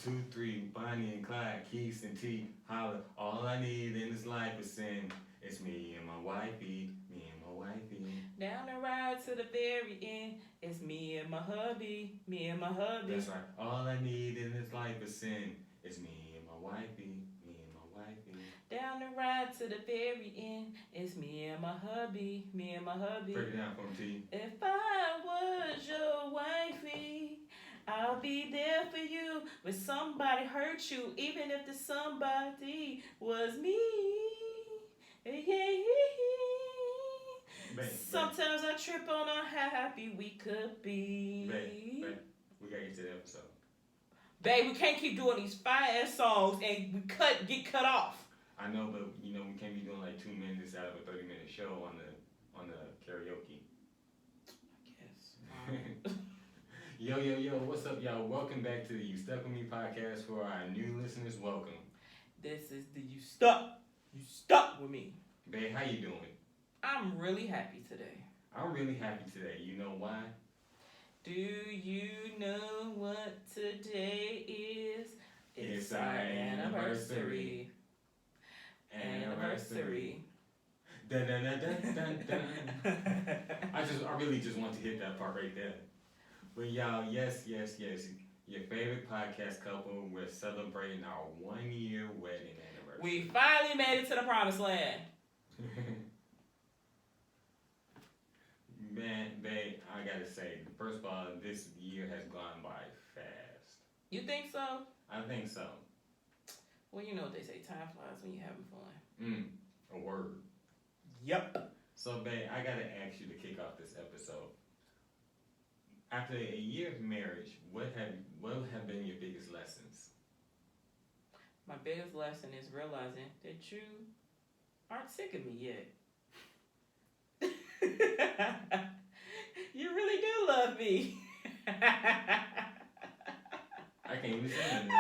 2, 3, Bonnie and Clyde, Keith and T, holla. All I need in this life is sin. It's me and my wifey, me and my wifey. Down the ride to the very end. It's me and my hubby, me and my hubby. That's right. All I need in this life is sin. It's me and my wifey, me and my wifey. Down the ride to the very end. It's me and my hubby, me and my hubby. Break it down for me, T. If I was your wifey, I'll be there for you when somebody hurt you, even if the somebody was me. Sometimes I trip on how happy we could be. Babe, we gotta get to the episode. Babe, we can't keep doing these fire-ass songs and we get cut off. I know, but we can't be doing like 2 minutes out of a 30-minute show on the karaoke. I guess. Yo, what's up, y'all? Welcome back to the You Stuck With Me podcast. For our new listeners, welcome. This is the You Stuck With Me. Babe, how you doing? I'm really happy today. I'm really happy today. You know why? Do you know what today is? It's our anniversary. Anniversary. Dun, dun, dun, dun, dun, dun. I really just want to hit that part right there. But y'all, yes. Your favorite podcast couple, we're celebrating our 1-year wedding anniversary. We finally made it to the promised land. Man, babe, I gotta say, first of all, this year has gone by fast. You think so? I think so. Well, you know what they say, time flies when you're having fun. A word. Yep. So, babe, I gotta ask you to kick off this episode. After a year of marriage, what have been your biggest lessons? My biggest lesson is realizing that you aren't sick of me yet. You really do love me. I can't even say this.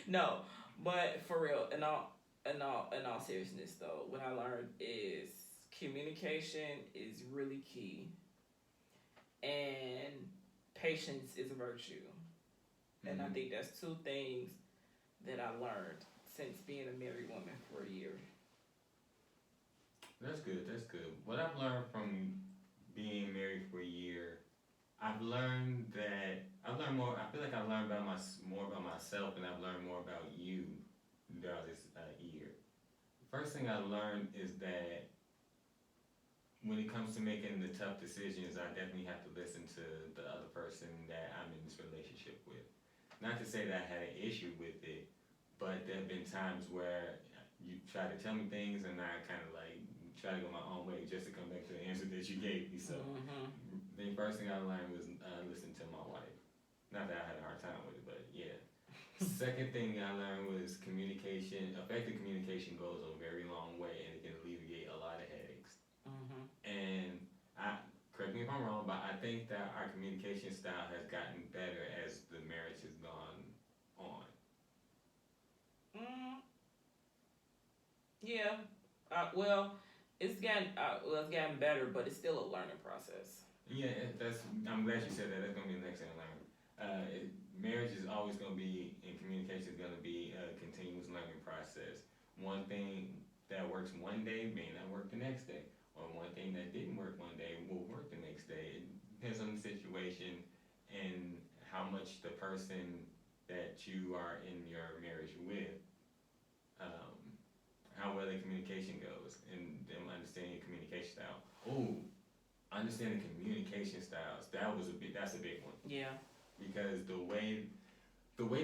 No, but for real, in all seriousness though, what I learned is communication is really key, and patience is a virtue. And I think that's 2 things that I learned since being a married woman for a year. That's good. What I've learned from being married for a year, I've learned more. I feel like I've learned more about myself, and I've learned more about you throughout this year. First thing I learned is that when it comes to making the tough decisions, I definitely have to listen to the other person that I'm in this relationship with. Not to say that I had an issue with it, but there have been times where you try to tell me things and I kind of like try to go my own way just to come back to the answer that you gave me. So the first thing I learned was listen to my wife. Not that I had a hard time with it, but yeah. Second thing I learned was communication. Effective communication goes a very long way, and it can alleviate a lot of headaches. And correct me if I'm wrong, but I think that our communication style has gotten better as the marriage has gone on. Yeah. It's gotten better, but it's still a learning process. Yeah, I'm glad you said that. That's gonna be the next thing I learned. Marriage is always gonna be, and communication is gonna be a continuous learning process. One thing that works one day may not work the next day, or one thing that didn't work one day will work the next day. It depends on the situation and how much the person that you are in your marriage with, how well the communication goes, and them understanding your communication style. Understanding communication styles, that's a big one. Yeah. Because the way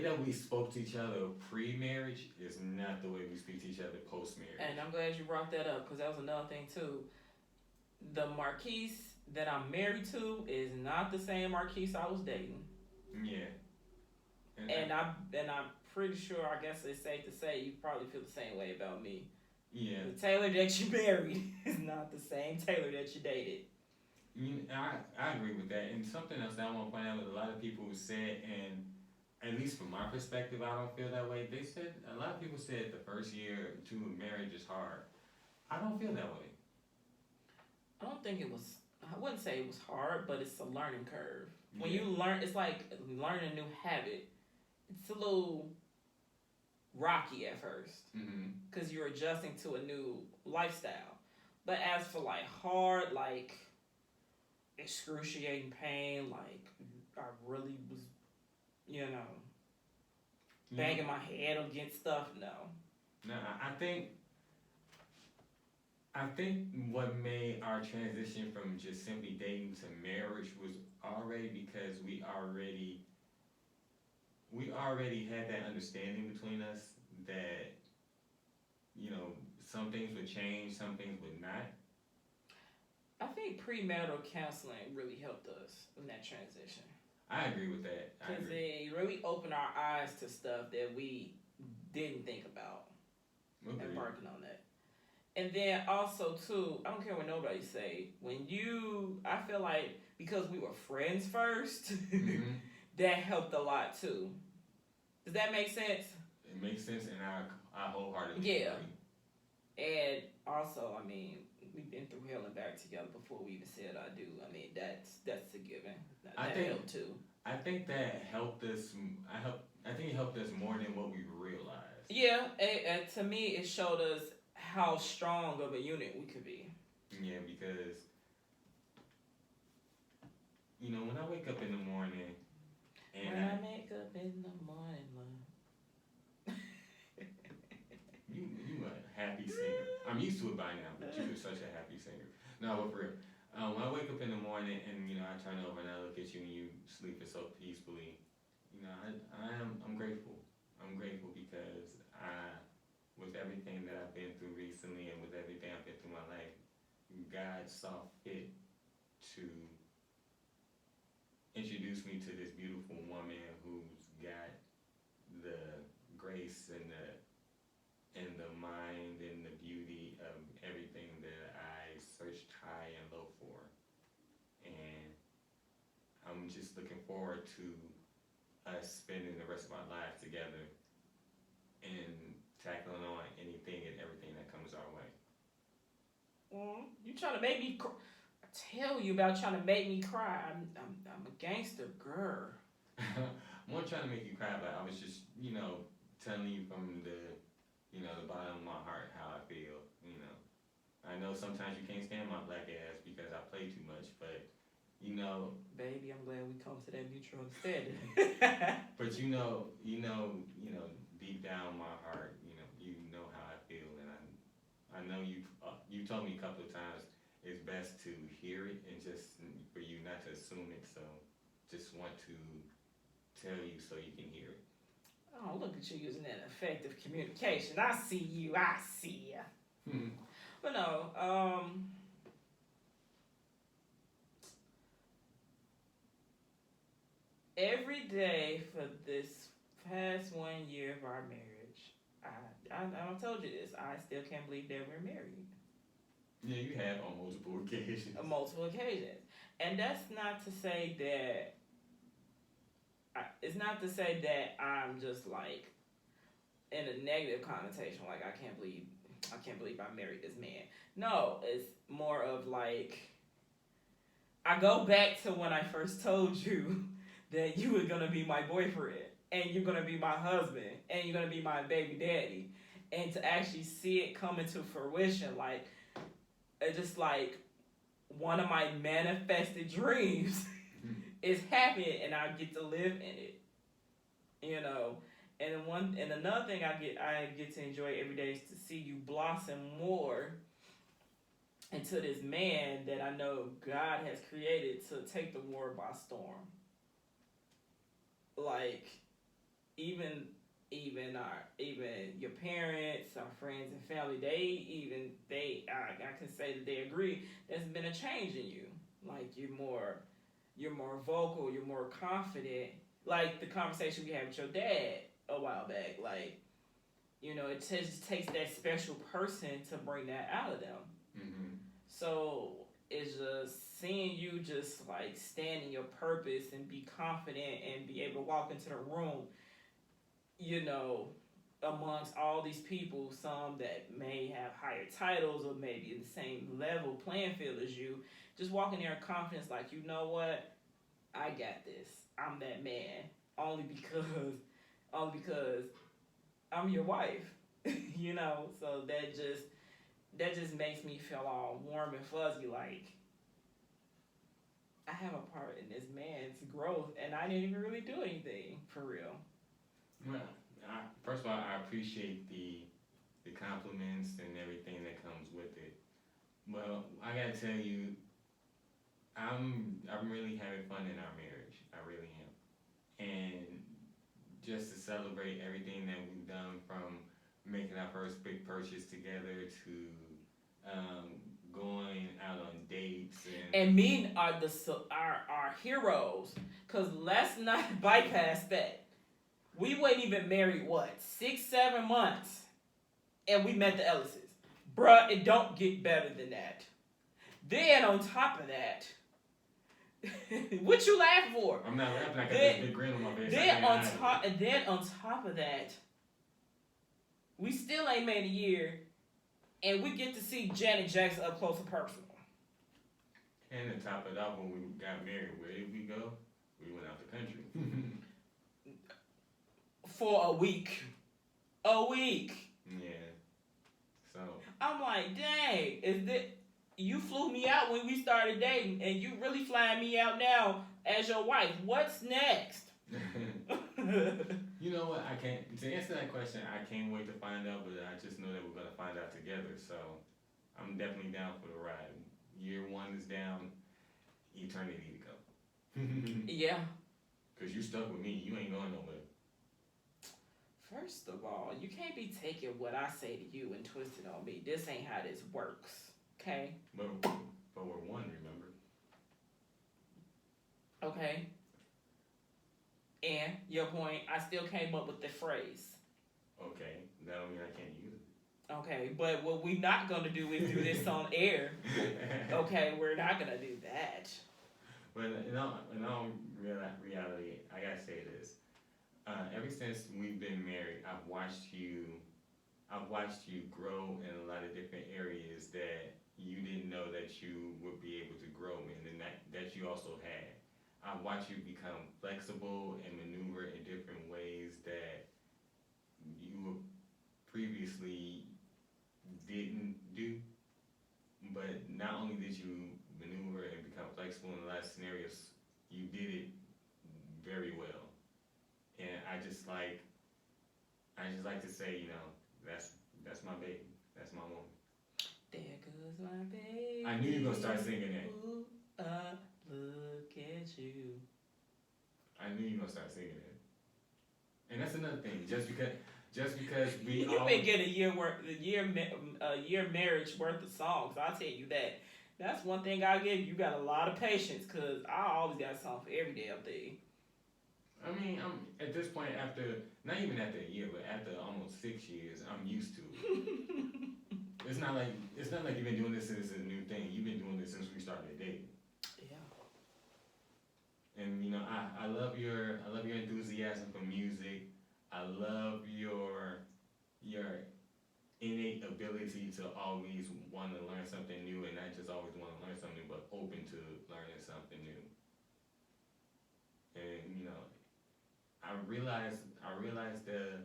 that we spoke to each other pre-marriage is not the way we speak to each other post-marriage. And I'm glad you brought that up, because that was another thing too. The Marquis that I'm married to is not the same Marquis I was dating. Yeah. And I'm pretty sure, I guess it's safe to say, you probably feel the same way about me. Yeah. The Taylor that you married is not the same Taylor that you dated. I agree with that. And something else that I want to point out with a lot of people who said, and at least from my perspective, I don't feel that way. A lot of people said the first year to marriage is hard. I don't feel that way. I wouldn't say it was hard, but it's a learning curve. When Yeah. you learn, it's like learning a new habit. It's a little rocky at first Mm-hmm. because you're adjusting to a new lifestyle. But as for like hard, like excruciating pain, like I really was, you know, You know, banging my head against stuff. No. no, I think what made our transition from just simply dating to marriage was already because we already had that understanding between us that some things would change, some things would not. I think premarital counseling really helped us in that transition I agree with that. I because agree. it really opened our eyes to stuff that we didn't think about and Agreed. working on that. And then also too, I don't care what nobody say. I feel like because we were friends first, Mm-hmm. that helped a lot too. Does that make sense? It makes sense, and I wholeheartedly Yeah. agree. And also, I mean, we've been through hell and back together before we even said I do. I mean, that's a given. I That think helped too. I think that helped us. I think it helped us more than what we realized. Yeah, to me, it showed us how strong of a unit we could be. Yeah, because when I wake up in the morning and When I make up in the morning, love. you a happy singer. I'm used to it by now, but you are such a happy singer. No, but for real. When I wake up in the morning and I turn over and I look at you and you sleeping so peacefully, I'm grateful. I'm grateful because with everything that I've been through recently and with everything I've been through in my life, God saw fit to introduce me to this beautiful woman who's got the grace and the mind and the beauty of everything that I searched high and low for. And I'm just looking forward to us spending the rest of our lives together and tackling on anything and everything that comes our way. You trying to make me? I tell you about trying to make me cry. I'm a gangster girl. I'm not trying to make you cry, but I was just, telling you from the bottom of my heart how I feel. I know sometimes you can't stand my black ass because I play too much, but Baby, I'm glad we come to that mutual understanding. but deep down my heart, you know how I feel, and I know you told me a couple of times it's best to hear it and just for you not to assume it. So just want to tell you so you can hear it. Oh, look at you using that effective communication. I see you. I see ya. But no, every day for this past 1 year of our marriage, I told you this. I still can't believe that we're married. Yeah, you have on multiple occasions. On multiple occasions, and that's not to say that. It's not to say that I'm just like in a negative connotation. Like I can't believe I married this man. No, it's more of like I go back to when I first told you that you were gonna be my boyfriend and you're gonna be my husband and you're gonna be my baby daddy, and to actually see it come into fruition, like it's just like one of my manifested dreams is happening, and I get to live in it, And another thing I get to enjoy every day is to see you blossom more into this man that I know God has created to take the world by storm. Like even your parents, our friends and family, I can say that they agree. There's been a change in you. Like you're more vocal, you're more confident. Like the conversation we had with your dad a while back. Like it just takes that special person to bring that out of them. Mm-hmm. So it's just seeing you just like stand in your purpose and be confident and be able to walk into the room, amongst all these people, some that may have higher titles or maybe in the same level playing field as you, just walking there in confidence, like, you know what? I got this. I'm that man. Only because I'm your wife. You know, so that just makes me feel all warm and fuzzy, like I have a part in this man's growth, and I didn't even really do anything for real. Well, first of all, I appreciate the compliments and everything that comes with it. Well, I gotta tell you, I'm really having fun in our marriage. I really am. And just to celebrate everything that we've done, from making our first big purchase together to going out on dates And men are our heroes, cause let's not bypass that. We weren't even married 6-7 months, and we met the Ellises, bruh. It don't get better than that. Then on top of that, what you laughing for? I'm not laughing. I got this big grin on my face. Then on top of that, we still ain't made a year, and we get to see Janet Jackson up close and personal. And to top it off, when we got married, where did we go? We went out the country. For a week. Yeah. So I'm like, dang, you flew me out when we started dating, and you really flying me out now as your wife. What's next? You know what? To answer that question, I can't wait to find out, but I just know that we're gonna find out together. So I'm definitely down for the ride. Year 1 is down, eternity to go. Yeah. Cause you stuck with me. You ain't going nowhere. First of all, you can't be taking what I say to you and twisting on me. This ain't how this works, okay? But we're one, remember? Okay. And your point, I still came up with the phrase. Okay, that don't mean I can't use it. Okay, but what we're not gonna do is do this on air. Okay, we're not gonna do that. But in all reality, I gotta say this. Ever since we've been married, I've watched you grow in a lot of different areas that you didn't know that you would be able to grow in, and that you also had. I've watched you become flexible and maneuver in different ways that you previously didn't do. But not only did you maneuver and become flexible in a lot of scenarios, you did it very well. And I just like to say, that's my baby. That's my woman. There goes my baby. I knew you were gonna start singing that. Ooh, look at you. I knew you were gonna start singing that. And that's another thing. Just because we You've been getting a year marriage worth of songs. I'll tell you that. That's one thing I give you. You got a lot of patience, cause I always got a song for every damn thing. I mean, I'm at this point, not even after a year, but after almost 6 years, I'm used to it. It's not like you've been doing this since it's a new thing. You've been doing this since we started dating. Yeah. And I love your enthusiasm for music. I love your innate ability to always want to learn something new, and not just always want to learn something, but open to learning something new. And I realized the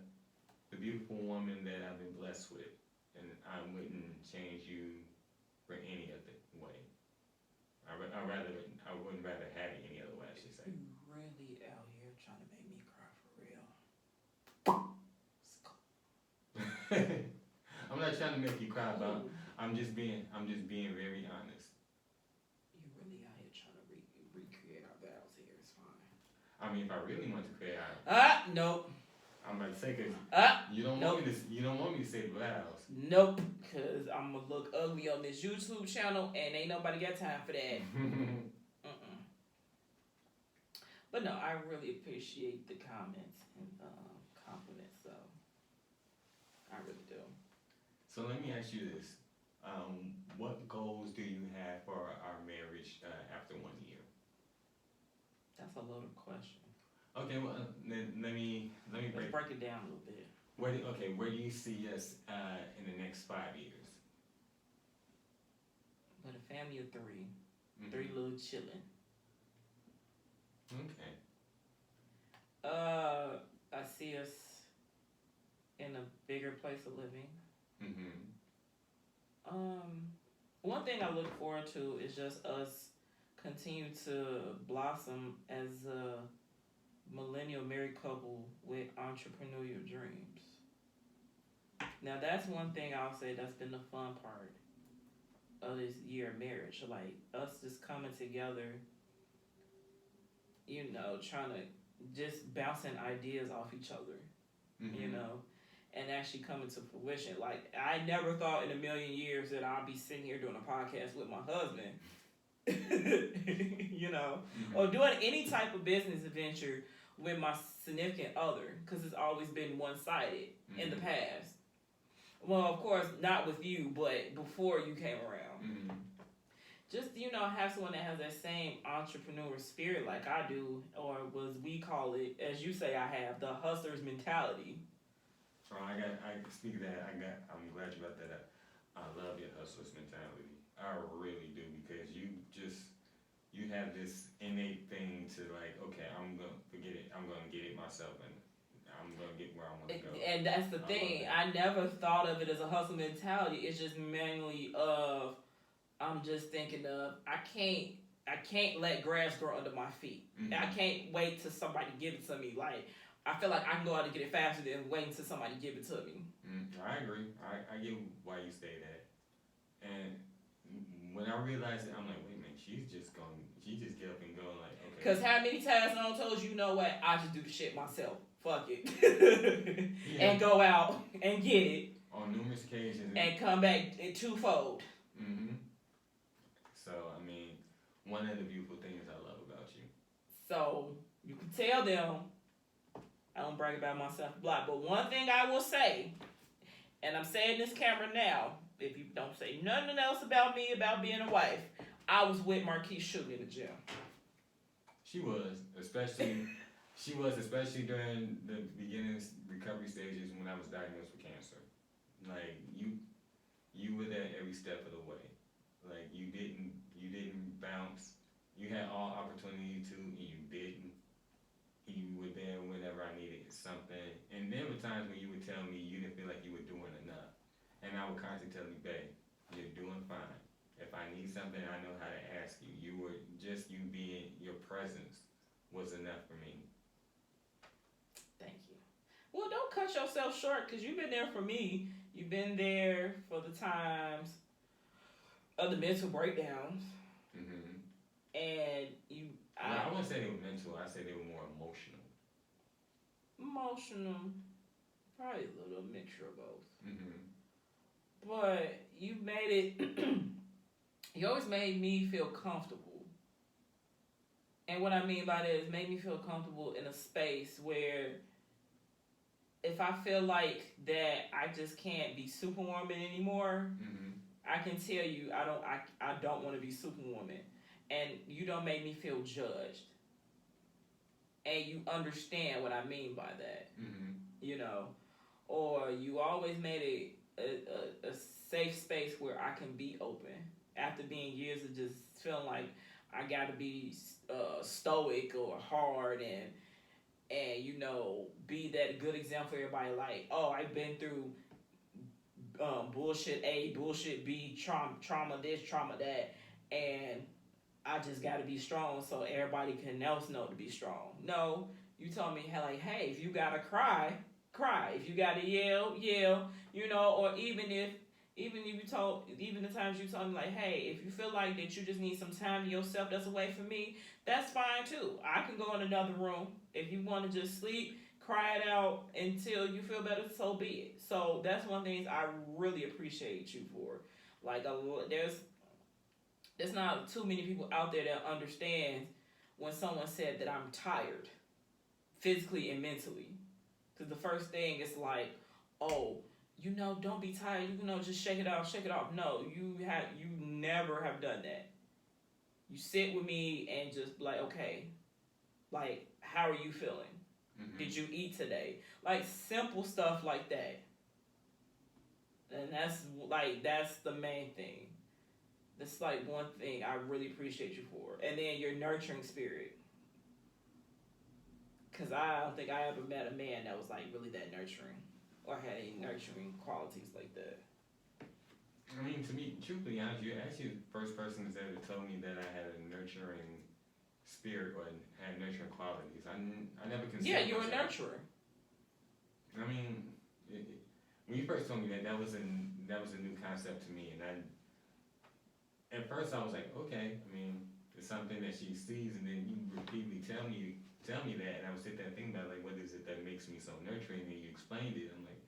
beautiful woman that I've been blessed with, and I wouldn't change you for any other way. I wouldn't rather have it any other way, I should say. You really out here trying to make me cry for real. I'm not trying to make you cry, but I'm just being very honest. You really out here trying to recreate our vows here. It's fine. I mean, if I really want to create, Nope. I'm about to say, cause you don't nope. want me to say the vows. Nope, cause I'm gonna look ugly on this YouTube channel, and ain't nobody got time for that. But no, I really appreciate the comments and compliments. So I really do. So let me ask you this: what goals do you have for our marriage after 1 year? That's a loaded question. Okay, well then let me break it down a little bit. Where do you see us in the next 5 years? With a family of 3, 3 little chillin'. Okay. I see us in a bigger place of living. Mm-hmm. One thing I look forward to is just us continue to blossom as a millennial married couple with entrepreneurial dreams. Now that's one thing I'll say that's been the fun part of this year of marriage. Like us just coming together, trying to just bouncing ideas off each other, Mm-hmm. and actually coming to fruition. Like I never thought in a million years that I'd be sitting here doing a podcast with my husband, Mm-hmm. or doing any type of business venture with my significant other, because it's always been one sided in the past. Well, of course, not with you, but before you came around. Mm-hmm. Just have someone that has that same entrepreneur spirit like I do, or was we call it, as you say, I have the hustler's mentality. Oh, speak of that, I'm glad you brought that up. I love your hustler's mentality. I really do, because you have this innate thing to like, okay, I'm gonna forget it. I'm gonna get it myself, and I'm gonna get where I want to go. And that's the thing. I never thought of it as a hustle mentality. It's just mainly of, I'm just thinking of, I can't let grass grow under my feet. Mm-hmm. I can't wait till somebody give it to me. Like I feel like I can go out and get it faster than waiting till somebody give it to me. I agree. I get why you say that. And when I realized it, I'm like, wait a minute, she just get up and go like, okay. Because how many times I told you know what? I just do the shit myself. Fuck it. Yeah. And go out and get it. On numerous occasions. And come back twofold. Mm-hmm. So, I mean, one of the beautiful things I love about you. So, you can tell them, I don't brag about myself a lot, but one thing I will say, and I'm saying this camera now, if you don't say nothing else about me, about being a wife, I was with Marquis shooting in the gym. She was, especially during the beginning recovery stages when I was diagnosed with cancer. Like, you were there every step of the way. Like, you didn't bounce. You had all opportunity to, and you didn't. You were there whenever I needed something. And there were times when you would tell me you didn't feel like you were doing enough. And I would constantly tell you, babe, you're doing fine. If I need something, I know how to ask you. You being, your presence was enough for me. Thank you. Well, don't cut yourself short, because you've been there for me. You've been there for the times of the mental breakdowns. Mm-hmm. And I wouldn't say they were mental. I say they were more emotional. Emotional, probably a little mixture of both. Mm-hmm. But you made it. You always made me feel comfortable. And what I mean by that is made me feel comfortable in a space where if I feel like that I just can't be Superwoman anymore, I can tell you I don't want to be Superwoman. And you don't make me feel judged. And you understand what I mean by that. Or you always made a safe space where I can be open. After being years of just feeling like I gotta be stoic or hard and be that good example for everybody. Like, oh, I've been through bullshit A, bullshit B, trauma this, trauma that, and I just gotta be strong so everybody can else know to be strong. No, you told me hey, if you gotta cry, cry. If you gotta yell, yell. Or even the times you told me like, hey, if you feel like that you just need some time to yourself that's away from me, that's fine too. I can go in another room. If you want to just sleep, cry it out until you feel better, so be it. So that's one thing I really appreciate you for. Like, there's not too many people out there that understand when someone said that I'm tired, physically and mentally. Because the first thing is like, oh, don't be tired. Just shake it off. No, you never have done that. You sit with me and just be like, okay, like, how are you feeling? Mm-hmm. Did you eat today? Like, simple stuff like that. And that's the main thing. That's like one thing I really appreciate you for. And then your nurturing spirit. Because I don't think I ever met a man that was like really that nurturing or had any nurturing qualities like that. I mean, to me, truthfully honest, you're actually the first person that's ever told me that I had a nurturing spirit or had nurturing qualities. I never considered. Yeah, you're a myself. nurturer. I mean, when you first told me that, that was a new concept to me, and at first I was like, okay. I mean, it's something that she sees, and then you repeatedly tell me that, and I was sitting there thinking about like, what is it that makes me so nurturing? And you explained it. I'm like,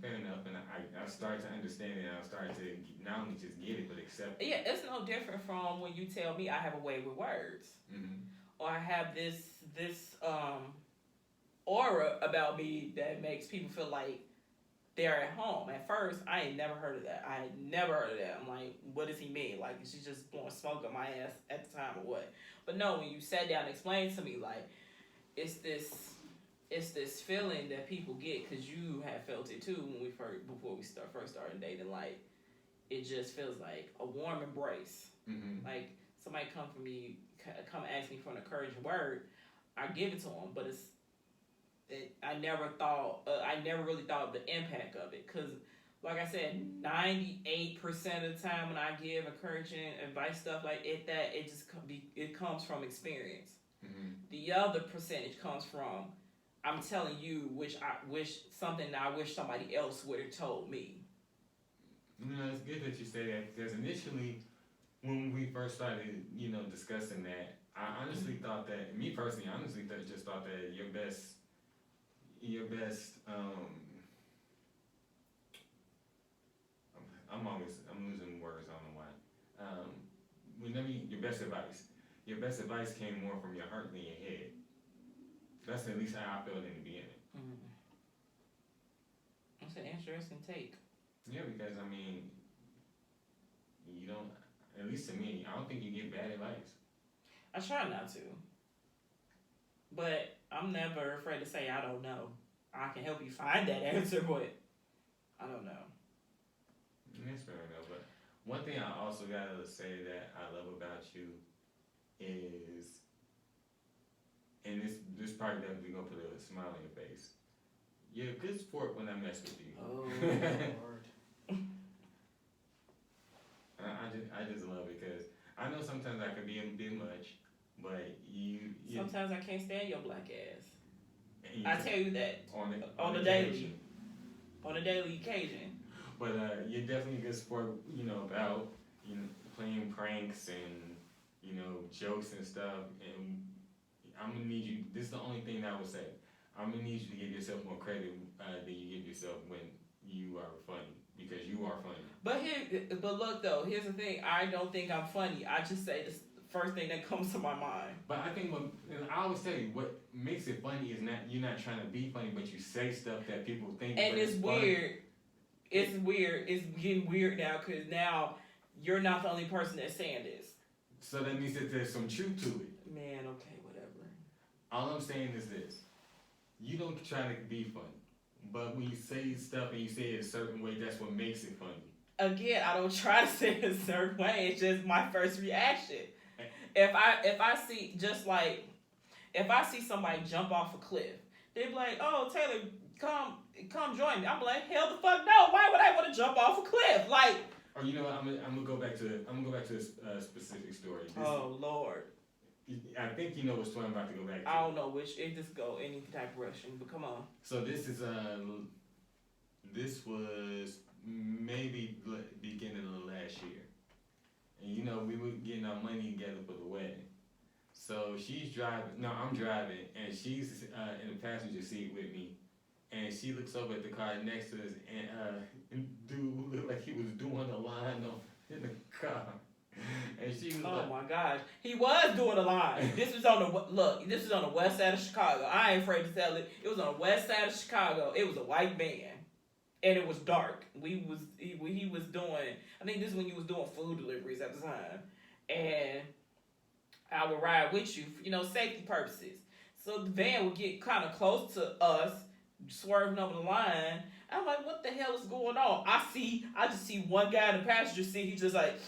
fair enough. And I started to understand it. And I started to not only just get it, but accept it. Yeah, it's no different from when you tell me I have a way with words, or I have this aura about me that makes people feel like they're at home. At first, I ain't never heard of that. I'm like, what does he mean? Like, is she just blowing smoke up my ass at the time or what? But no, when you sat down and explained to me, like, it's this feeling that people get, because you have felt it too before we first started dating. Like, it just feels like a warm embrace. Like, somebody come ask me for an encouraging word, I give it to them, but I never really thought of the impact of it, because like I said, 98% of the time when I give encouraging advice, stuff like it comes from experience. The other percentage comes from I'm telling you something that I wish somebody else would have told me. It's good that you say that, because initially when we first started, discussing that, I honestly thought that, me personally, just thought that your best I'm losing words, I don't know why. Your best advice came more from your heart than your head. That's at least how I felt in the beginning. That's an interesting take. Yeah, because I mean, you don't, at least to me, I don't think you get bad advice. I try not to, but I'm never afraid to say I don't know. I can help you find that answer, but I don't know. That's fair enough. But one thing I also gotta say that I love about you is, and this part definitely gonna put a smile on your face. You're a good sport when I mess with you. Oh Lord. I just love it, because I know sometimes I can be a bit much, but you sometimes I can't stand your black ass. I tell you that on a daily occasion. But you're definitely a good sport, about playing pranks and jokes and stuff. And I'm gonna need you. This is the only thing that I would say. I'm gonna need you to give yourself more credit than you give yourself when you are funny, because you are funny. But look though, here's the thing. I don't think I'm funny. I just say this first thing that comes to my mind. But I think and I always tell you, what makes it funny is you're not trying to be funny, but you say stuff that people think. And it's weird. It's weird. It's getting weird now, because now you're not the only person that's saying this. So that means that there's some truth to it. Man, okay, whatever. All I'm saying is this: you don't try to be funny, but when you say stuff and you say it a certain way, that's what makes it funny. Again, I don't try to say it a certain way. It's just my first reaction. If I see somebody jump off a cliff, they be like, "Oh, Taylor, come join me." I'm like, "Hell the fuck no! Why would I want to jump off a cliff?" Like. Or you know what? I'm gonna go back to a specific story. Lord. I think you know what story I'm about to go back to. I don't know which. It just go any type of direction, but come on. So this was maybe beginning of last year, and we were getting our money together for the wedding. So I'm driving, and she's in the passenger seat with me, and she looks over at the car next to us, and dude looked like he was doing a line in the car. And she was oh my gosh, he was doing a line. This was on the west side of Chicago. I ain't afraid to tell it. It was on the west side of Chicago. It was a white van, and it was dark. He was doing. I think this is when he was doing food deliveries at the time, and I would ride with you, safety purposes. So the van would get kind of close to us, swerving over the line. I'm like, what the hell is going on? I just see one guy in the passenger seat. He's just like,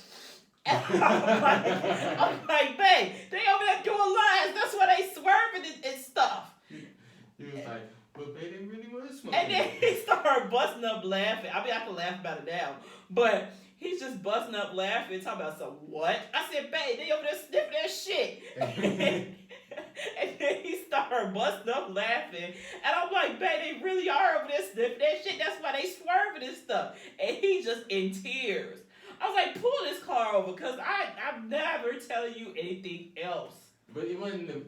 And I'm like, babe, they over there doing lines. That's why they swerving and stuff. He was like, but babe, they really was smoking. And then he started busting up laughing. I mean, I can laugh about it now, but he's just busting up laughing, talking about some what? I said, babe, they over there sniffing that shit. And then he started busting up laughing. And I'm like, babe, they really are over there sniffing that shit. That's why they swerving and stuff. And he just in tears. I was like, pull this car over, because I'm never telling you anything else. But it wasn't the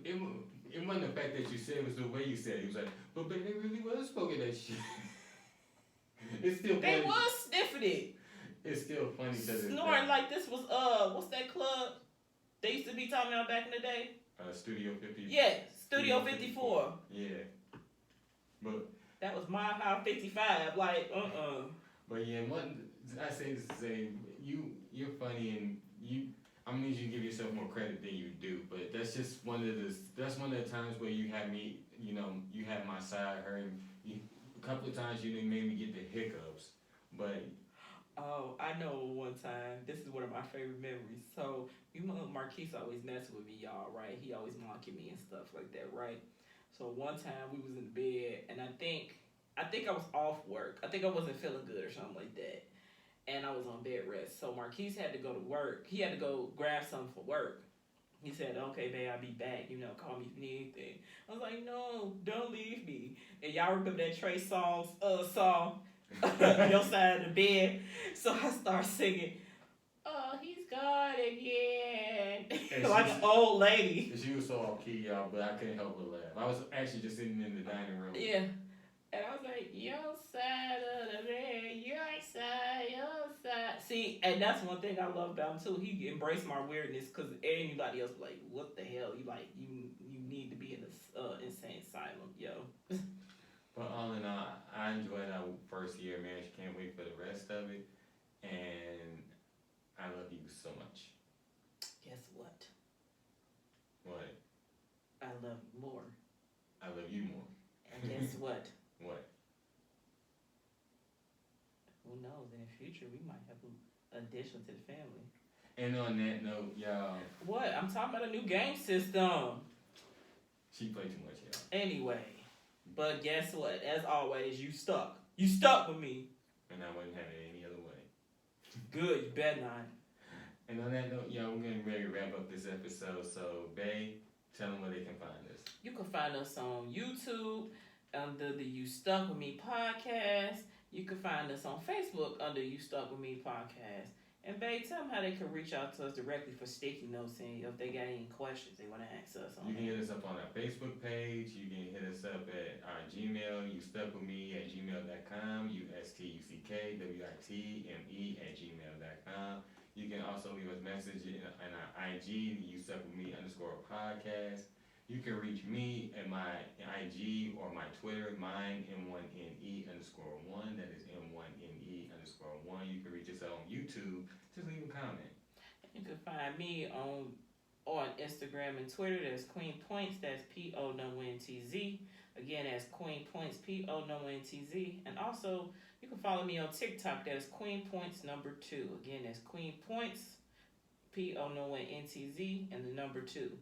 fact that you said it, was the way you said it. He was like, but babe, they really was smoking that shit. It's still funny. They was sniffing it. It's still funny because snoring like this was what's that club they used to be talking about back in the day? Studio 50. Yeah, Studio 54. Yeah, but that was my High 55. Like, But yeah, I say this to say you're funny and I'm gonna need you to give yourself more credit than you do. But that's just one of the times where you have me, you have my side hurting. A couple of times you made me get the hiccups, but. Oh, I know one time. This is one of my favorite memories. So, Marquis always messing with me, y'all, right? He always mocking me and stuff like that, right? So one time we was in bed, and I think I was off work. I think I wasn't feeling good or something like that, and I was on bed rest. So Marquis had to go to work. He had to go grab something for work. He said, "Okay, babe, I'll be back. Call me if you need anything." I was like, "No, don't leave me." And y'all remember that Trey Songz song? Your side of the bed. So I start singing, "Oh, he's gone again," like an old lady. She was so off key, y'all, but I couldn't help but laugh. I was actually just sitting in the dining room. Yeah, and I was like, "Your side of the bed, your side, your side." See, and that's one thing I love about him too. He embraced my weirdness, because anybody else like, "What the hell? You need to be in this insane asylum, yo." But all in all, I enjoyed our first year of marriage. Can't wait for the rest of it. And I love you so much. Guess what? What? I love you more. I love you more. And guess what? What? Who knows? In the future, we might have an addition to the family. And on that note, y'all. What? I'm talking about a new game system. She played too much, y'all. Anyway. But guess what? As always, you stuck. You stuck with me. And I wouldn't have it any other way. Good, you bet not. And on that note, y'all, we're getting ready to wrap up this episode. So, Bae, tell them where they can find us. You can find us on YouTube under the You Stuck With Me podcast. You can find us on Facebook under You Stuck With Me podcast. And Bae, tell them how they can reach out to us directly for sticky notes and if they got any questions they want to ask us on. You can hit us up on our Facebook page. You can hit us up at our Gmail, youstuckwithme@gmail.com, USTUCKWITME@gmail.com. You can also leave us message in our IG, YouStuckWithMe_podcast. You can reach me at my IG or my Twitter, mine M1NE_1. That is M1NE_1. You can reach us on YouTube. Just leave a comment. You can find me on Instagram and Twitter. That's Queen Points. That's PONTZ. Again, that's Queen Points, PONTZ. And also, you can follow me on TikTok. That is Queen Points number 2. Again, that's Queen Points, PONTZ, and the number 2.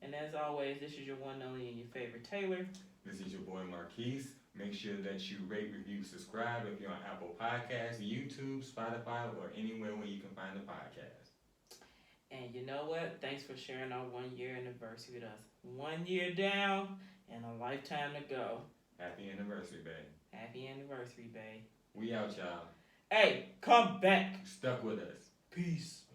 And as always, this is your one and only and your favorite Taylor. This is your boy Marquis. Make sure that you rate, review, subscribe if you're on Apple Podcasts, YouTube, Spotify, or anywhere where you can find the podcast. And you know what? Thanks for sharing our 1 year anniversary with us. 1 year down and a lifetime to go. Happy anniversary, babe. Happy anniversary, babe. We out, y'all. Hey, come back. Stuck with us. Peace.